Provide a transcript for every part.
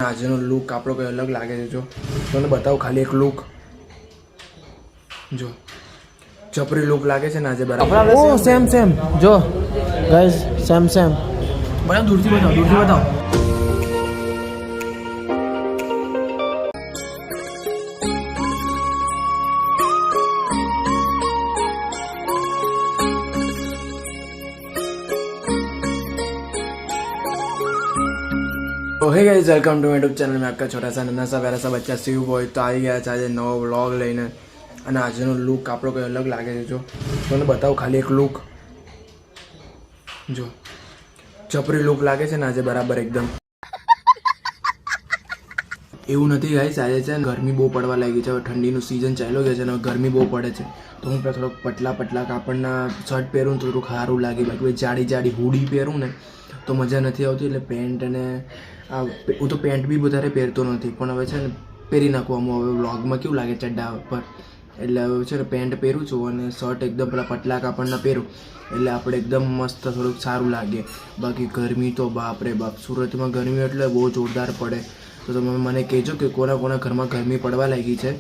આજનો લુક આપણો કંઈ અલગ લાગે છે. જો તમને બતાવું ખાલી એક લુક. જો ચપરી લુક લાગે છે ને આજે બરાબર. ઓ સેમ સેમ. જો ગાઈસ સેમ સેમ. બરાબર દૂરથી બતાવો, દૂરથી બતાવો. तो hey guys welcome to YouTube channel में आपका छोटा सा नन्हा सा प्यारा सा बच्चा शिव बोय. तो આવી ગયા છે આજે નવો વ્લોગ લઈને અને આજનો લુક આપણો કંઈ અલગ લાગે છે. જો તમને બતાવું ખાલી એક લુક. જો ચપરી લુક લાગે છે ને આજે બરાબર એકદમ. એવું નથી ગાઈસ, આજે છે ને ગરમી બહુ પડવા લાગી છે. હવે ઠંડીનું સિઝન ચાલ્યો ગયો છે અને ગરમી બહુ પડે છે. તો હું થોડોક પટલા કાપડના શર્ટ પહેરું તો થોડુંક સારું લાગે. બાકી જાડી હુડી પહેરું ને તો મજા નથી આવતી. એટલે પેન્ટ અને હું તો પેન્ટ બી વધારે પહેરતો નથી, પણ હવે છે ને પહેરી નાખવામાં. હવે વ્લોગમાં કેવું લાગે ચડ્ડા પર, એટલે હવે છે ને પેન્ટ પહેરું છું અને શર્ટ એકદમ પેલા પટલા કાપડના પહેરું એટલે આપણે એકદમ મસ્ત થોડુંક સારું લાગે. બાકી ગરમી તો બાપ રે બાપ, સુરતમાં ગરમી એટલે બહુ જોરદાર પડે. તો તમે મને કહેજો કે કોના ઘરમાં ગરમી પડવા લાગી છે.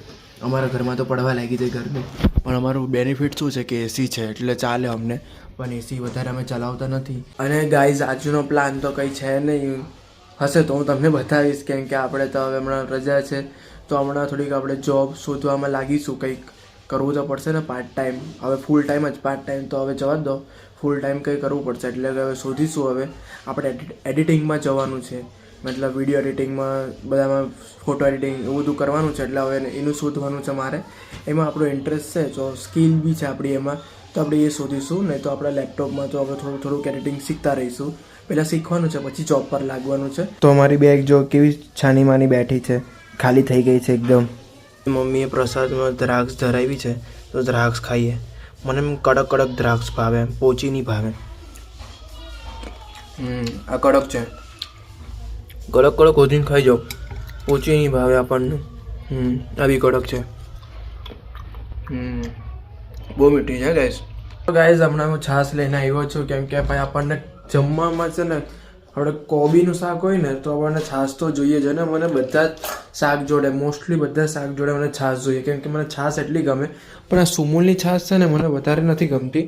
અમારા ઘરમાં તો પડવા લાગી છે ગરમી, પણ અમારું બેનિફિટ શું છે કે એસી છે એટલે ચાલે અમને, પણ એસી વધારે અમે ચલાવતા નથી. અને ગાઈઝ આજનો પ્લાન તો કંઈ છે નહીં, હશે તો હું તમને બતાવીશ. કેમ કે આપણે તો હવે હમણાં રજા છે તો હમણાં થોડીક આપણે જોબ શોધવામાં લાગીશું. કંઈક કરવું તો પડશે ને પાર્ટ ટાઈમ. હવે ફૂલ ટાઈમ જ, પાર્ટ ટાઈમ તો હવે જવા દો, ફૂલ ટાઈમ કંઈ કરવું પડશે. એટલે કે હવે શોધીશું. હવે આપણે એડિટિંગમાં જવાનું છે, મતલબ વિડીયો એડિટિંગમાં, બધામાં ફોટો એડિટિંગ એવું બધું કરવાનું છે. એટલે હવે એનું શોધવાનું છે મારે. એમાં આપણો ઇન્ટરેસ્ટ છે, તો સ્કિલ બી છે આપણી એમાં, તો આપણે એ શોધીશું. નહીં તો આપણા લેપટોપમાં તો આપણે થોડુંક એડિટિંગ શીખતા રહીશું. પહેલાં શીખવાનું છે, પછી જોબ પર લાગવાનું છે. તો અમારી બેગ જો કેવી છાની માની બેઠી છે, ખાલી થઈ ગઈ છે એકદમ. મમ્મીએ પ્રસાદમાં દ્રાક્ષ ધરાવી છે તો દ્રાક્ષ ખાઈએ. મને એમ કડક દ્રાક્ષ ભાવે, એમ પોચી નહીં ભાવે. આ કડક છે, કડક ઓધીને ખાઈ જાઓ, પોચી નહીં ભાવે આપણને. આવી કડક છે. બહુ મીઠી છે ગાઈસ. તો ગાઈસ હમણાં હું છાશ લઈને આવ્યો છું, કેમ કે ભાઈ આપણને જમવામાં છે ને, આપણે કોબીનું શાક હોય ને તો આપણને છાશ તો જોઈએ છે ને. મને બધા જ શાક જોડે, મોસ્ટલી બધા શાક જોડે મને છાશ જોઈએ, કેમ કે મને છાશ એટલી ગમે. પણ આ સુમૂલની છાશ છે ને મને વધારે નથી ગમતી.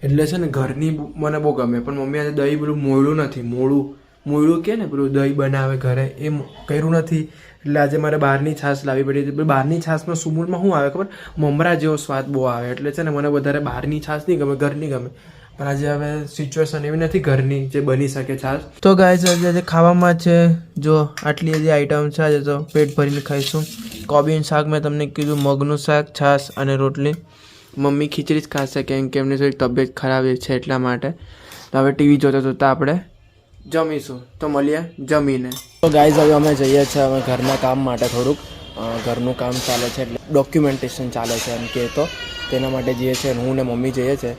એટલે છે ને ઘરની મને બહુ ગમે. પણ મમ્મી આજે દહીં પેલું મોયડું નથી, મોયડું કે ને પેલું દહીં બનાવે ઘરે, એ કર્યું નથી. એટલે આજે મારે બહારની છાશ લાવવી પડી હતી. બહારની છાશમાં સુમૂલમાં શું આવે ખબર, મમરા જેવો સ્વાદ બહુ આવે. એટલે છે ને મને વધારે બહારની છાશ નહીં ગમે, ઘરની ગમે. પણ આજે હવે સિચ્યુએશન એવી નથી ઘરની જે બની શકે છાશ. તો ગાઈસ આજે ખાવામાં છે જો આટલી બધી આઈટમ છે. આજે તો પેટ ભરીને ખાઈશું. કોબીનું શાક મેં તમને કીધું, મગનું શાક, છાશ અને રોટલી. મમ્મી ખીચડી જ ખાશે કેમ કે એમની થોડી તબિયત ખરાબ છે એટલા માટે. તો હવે ટીવી જોતા આપણે જમીશું. તો મળીએ જમીને. તો ગાઈઝ હવે અમે જઈએ છીએ અમે ઘરના કામ માટે. થોડુંક ઘરનું કામ ચાલે છે, એટલે ડોક્યુમેન્ટેશન ચાલે છે એમ કે, તો તેના માટે જઈએ છીએ. હું ને મમ્મી જઈએ છીએ.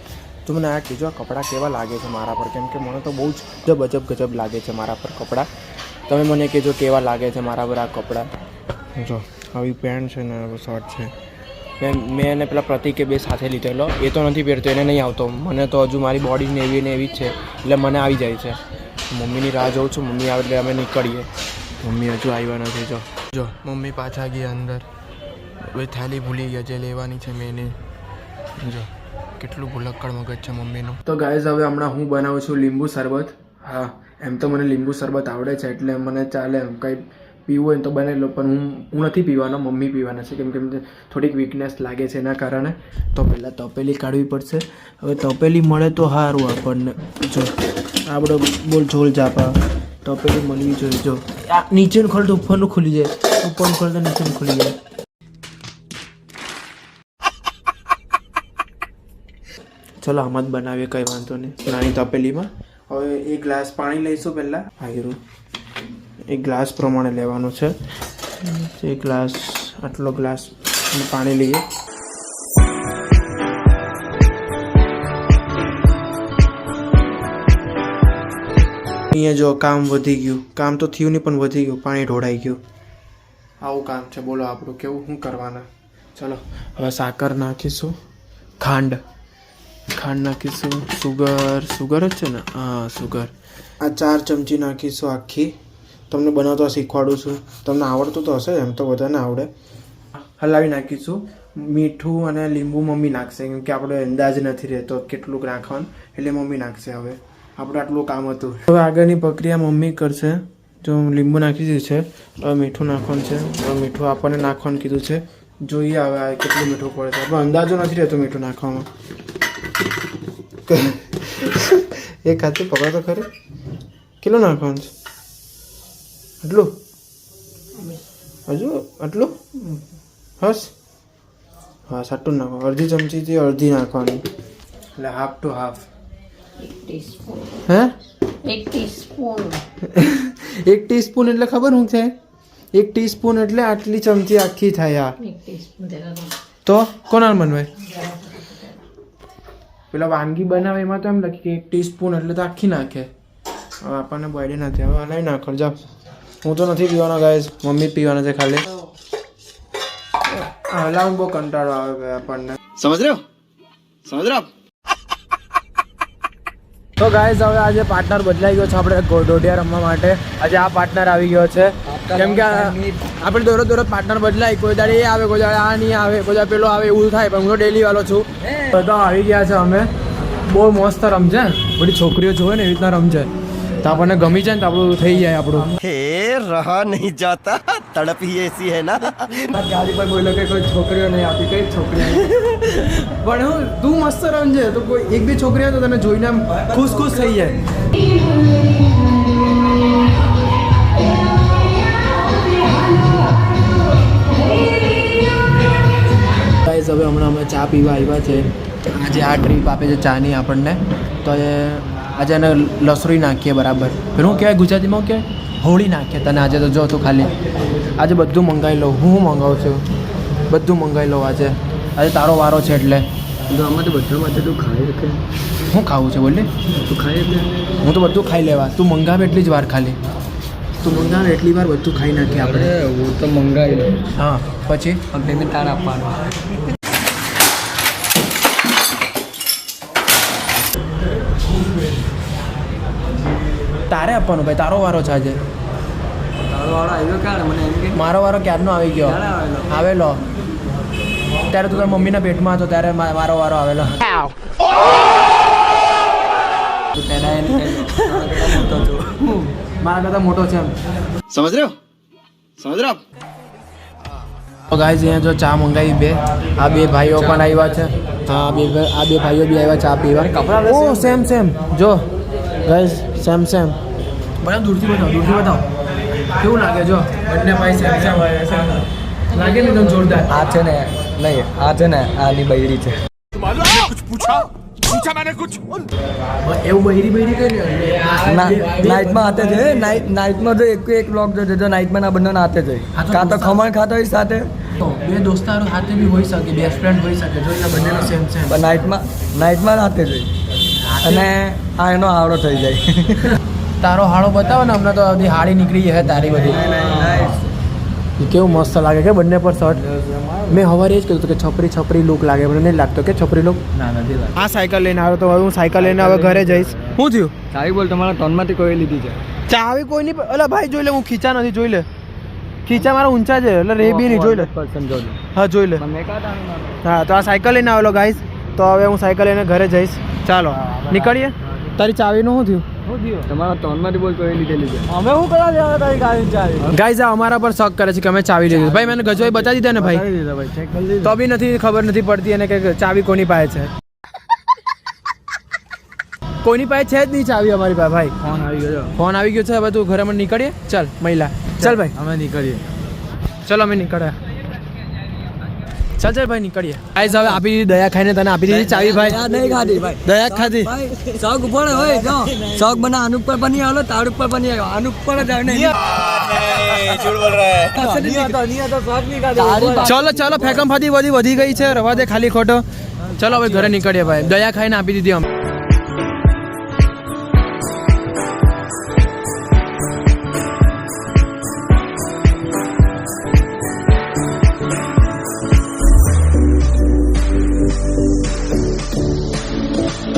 તો મને આ કીધું, આ કપડાં કેવા લાગે છે મારા પર, કેમ કે મને તો બહુ જ ગજબ લાગે છે મારા પર કપડાં. તમે મને કહેજો કેવા લાગે છે મારા પર આ કપડાં. જો આવી પેન્ટ છે ને શર્ટ છે. મેં એને પેલા પ્રતિકે બે સાથે લીધેલો, એ તો નથી પહેરતો, એને નહીં આવતો. મને તો હજુ મારી બોડી ને એવી જ છે, એટલે મને આવી જાય છે. મમ્મીની રાહ જોઉં છું, મમ્મી આવે એટલે અમે નીકળીએ. મમ્મી હજુ આવ્યા નથી. જો મમ્મી પાછા ગયા અંદર. હવે થેલી ભૂલી ગયા જે લેવાની છે મેં એને. જો કેટલું ભૂલક્કડ મગજ છે મમ્મીનું. તો ગાઈઝ હવે હમણાં હું બનાવું છું લીંબુ શરબત. હા, એમ તો મને લીંબુ શરબત આવડે છે એટલે મને ચાલે. કંઈ પીવું હોય તો બને લો, પણ હું નથી પીવાનો, મમ્મી પીવાના છે. કેમ કે થોડીક વીકનેસ લાગે છે એના કારણે. તો પહેલાં તપેલી કાઢવી પડશે. હવે તપેલી મળે તો સારું આપણને. જો આપણો બોલ ઝોલ જાપા તપેલી મળવી જોઈએ. જો આ નીચેનું ખોલ તો ઉપરનું ખુલી જાય, ઉપરનું ખોલ તો નીચેનું ખુલી જાય. ચલો આમાં જ બનાવીએ, કંઈ વાંધો નહીં. નાની તપેલીમાં હવે એક ગ્લાસ પાણી લઈશું પહેલાં. હાયરું એક ગ્લાસ પ્રમાણે લેવાનું છે. એક ગ્લાસ, આટલો ગ્લાસ પાણી લઈએ. અહીંયા જો કામ વધી ગયું, કામ તો થયું નહીં પણ વધી ગયું, પાણી ઢોળાઈ ગયું. આવું કામ છે બોલો આપણું. કેવું શું કરવાના. ચલો હવે સાકર નાખીશું, ખાંડ નાખીશું, સુગર જ છે ને, હા સુગર. આ 4 ચમચી નાખીશું આખી. તમને બનાવતા શીખવાડું છું. તમને આવડતું તો હશે, એમ તો બધાને આવડે. હલાવી નાખીશું. મીઠું અને લીંબુ મમ્મી નાખશે, કેમ કે આપણે અંદાજ નથી રહેતો કેટલું નાખવાનું, એટલે મમ્મી નાખશે. હવે આપણે આટલું કામ હતું. હવે આગળની પ્રક્રિયા મમ્મી કરશે. જો લીંબુ નાખી દીધું છે, હવે મીઠું નાખવાનું છે. હવે મીઠું આપણને નાખવાનું કીધું છે. જોઈએ હવે કેટલું મીઠું પડે છે. આપણે અંદાજો નથી રહેતો મીઠું નાખવામાં. એક હાથે પકડો તો ખરી. કેટલું નાખવાનું છે? આટલું? હજુ આટલું? હસ હા, સાટું નાખો. અડધી ચમચીથી અડધી નાખવાની, એટલે હાફ ટુ હાફ. હે 1 ટીસ્પૂન. 1 ટીસ્પૂન એટલે ખબર શું છે? 1 ટીસ્પૂન એટલે આટલી ચમચી આખી થાય. આ 1 ટીસ્પૂન તો કોના બનવાય? પેલા વાનગી બનાવે એમાં તો એમ લખી કે 1 ટીસ્પૂન એટલે તો આખી નાખે. હવે આપણને બોયડે નથી. હવે હલાવી નાખો. જાઓ, હું તો નથી પીવાનો ગાઈસ, મમ્મી પીવાના છે ખાલી. હલાવું બહુ કંટાળો આવે આપણને. સમજ રહ્યો? સમજ રહ્યો? તો ગાઈસ હવે આજે પાર્ટનર બદલાઈ ગયો છે. આપણે દોઢિયા રમવા માટે આજે આ પાર્ટનર આવી ગયો છે. કેમ કે આપણે દોરો પાર્ટનર બદલાય. કોઈ દાડે એ આવે, કોઈ દાડે આ નહીં આવે, કોઈ દાડે પેલો આવે, એવું થાય. પણ હું તો ડેલી વાળો છું. બધા આવી ગયા છે. અમે બહુ મસ્ત રમજે. બધી છોકરીઓ જોવે ને એવી રીતના રમજે, તો આપણને ગમી જાય ને તો આપણું થઈ જાય. આપણું हे रहा नहीं जाता, तड़प ही ऐसी है ना. ગાડી પર બોલો કે કોઈ છોકરીઓ નહીં આપી, કઈ છોકરીઓ પણ હું તું મસ્ત રમજે, તો કોઈ એક બે છોકરી હોય તો તને જોઈને આમ ખુશ થઈ જાય. ગાઈસ હવે હમણાં અમે ચા પીવા આવ્યા છે. આજે આ ટ્રીપ આપે છે ચાની આપણને. તો આજે એને લસરી નાખીએ બરાબર. પેલું કહેવાય ગુજરાતીમાં કે હોળી નાખીએ. તને આજે તો જો તું ખાલી આજે બધું મંગાવી લઉં. હું મંગાવું છું, બધું મંગાવી લઉં આજે. આજે તારો વારો છે એટલે આમાંથી બધામાંથી તું ખાઈ શકે. હું ખાવું છે બોલે? તું ખાઈ એટલે હું તો બધું ખાઈ લેવા. તું મંગાવે એટલી જ વાર ખાલી. તું મંગાવે એટલી વાર બધું ખાઈ નાખીએ આપણે. હું તો મંગાવી લઉં. હા, પછી પેમેન્ટ તાર આપવાનું. તારે આપવાનું ભાઈ, તારો વારો છે આજે. તારો વાળો આવ્યો ક્યારે? મને એમ કે મારો વારો ક્યારનો આવી ગયો. આવેલો ત્યારે તું તારા મમ્મીના પેટમાં હતો ત્યારે મારો વારો આવેલો. મારા કરતા મોટો છે એમ. समझ रहे हो? समझ रहे हो? તો ગાઈઝ અહીંયા જો ચા મંગાવી બે. આ બે ભાઈઓ પણ આવ્યા છે. હા, આ બે ભાઈઓ બી આવ્યા ચા પીવા. ઓ સેમ જો ગાઈઝ, સેમ બરાબર. દૂરથી બતાવો. કેવું લાગે? જો બંને ભાઈ સેમ લાગે ને એકદમ જોરદાર. આ છે ને, નહીં આ છે ને, આની બૈરી છે. એવું બહેરી કઈ નાઇટમાં હાથે છે. નાઇટમાં જો એક બ્લોગ જો નાઇટમાં ના બંને હાથે છે. કાં તો ખમણ ખાતા હોય સાથે. બે દોસ્તારો હાથે બી હોઈ શકે, બેસ્ટ ફ્રેન્ડ હોઈ શકે. જો એના બંનેનો સેમ પણ નાઇટમાં હાથે છે. અને આ એનો આવડો થઈ જાય. તારો હાળો બતાવો ને. હમણાં તો બધી હાડી નીકળી છે તારી બધી. કેવું મસ્ત લાગે કે બંને પર શર્ટ. મેં સવારે એ જ કીધું કે છપરી લુક લાગે. મને નહીં લાગતો કે છપરી લુક. ના નથી. આ સાયકલ લઈને આવ્યો તો હવે હું સાયકલ લઈને હવે ઘરે જઈશ. શું થયું? ચાવી બોલ, તમારા ટોનમાંથી કોઈ લીધી છે? ચાવી કોઈ નહીં. અલા ભાઈ જોઈ લે, હું ખીચા નથી. જોઈ લે, ખીચા મારા ઊંચા છે એટલે રેબી નહીં. જોઈ લે. હા જોઈ લે. હા, તો આ સાયકલ લઈને આવેલો ગાઈસ. તો હવે હું સાયકલ લઈને ઘરે જઈશ. ચાલો નીકળીએ. તારી ચાવીનું શું થયું? તમારા ટોનમાંથી બોલ કોઈ લીધેલી છે? અમે શું કરવા દેવા તારી ગાડી ચાવી? ગાઈસ આ અમારા પર શક કરે છે કે અમે ચાવી લીધી. ભાઈ મને ગજવાઈ બતાવી દીધા ને ભાઈ. તો બી નથી ખબર નથી પડતી અને કે ચાવી કોની પાસે છે. કોઈની પાસે છે જ નહીં ચાવી અમારી પાસે ભાઈ. ફોન આવી ગયો છે. હવે તું ઘરે મને નીકળીએ. ચાલ મહિલા, ચાલ ભાઈ અમે નીકળીએ. ચલો અમે નીકળ્યા. ચાલ ભાઈ નીકળીએ. ગાઈસ હવે આપી દીધી દયા ખાઈને. તને આપી દીધી ચાવી ભાઈ? નહીં ખાધી ભાઈ. દયા ખાધી. શોખ ઉપર હોય જો. શોખ બના આનું ઉપર પણ નહીં આવ્યો, તાર ઉપર પણ નહીં આવ્યો, આનું ઉપર જ આવ્યો. ચલો ફેકમ ફાદી બધી વધી ગઈ છે. રવા દે ખાલી ખોટો. ચલો હવે ઘરે નીકળીએ ભાઈ. દયા ખાઈને આપી દીધી અમે.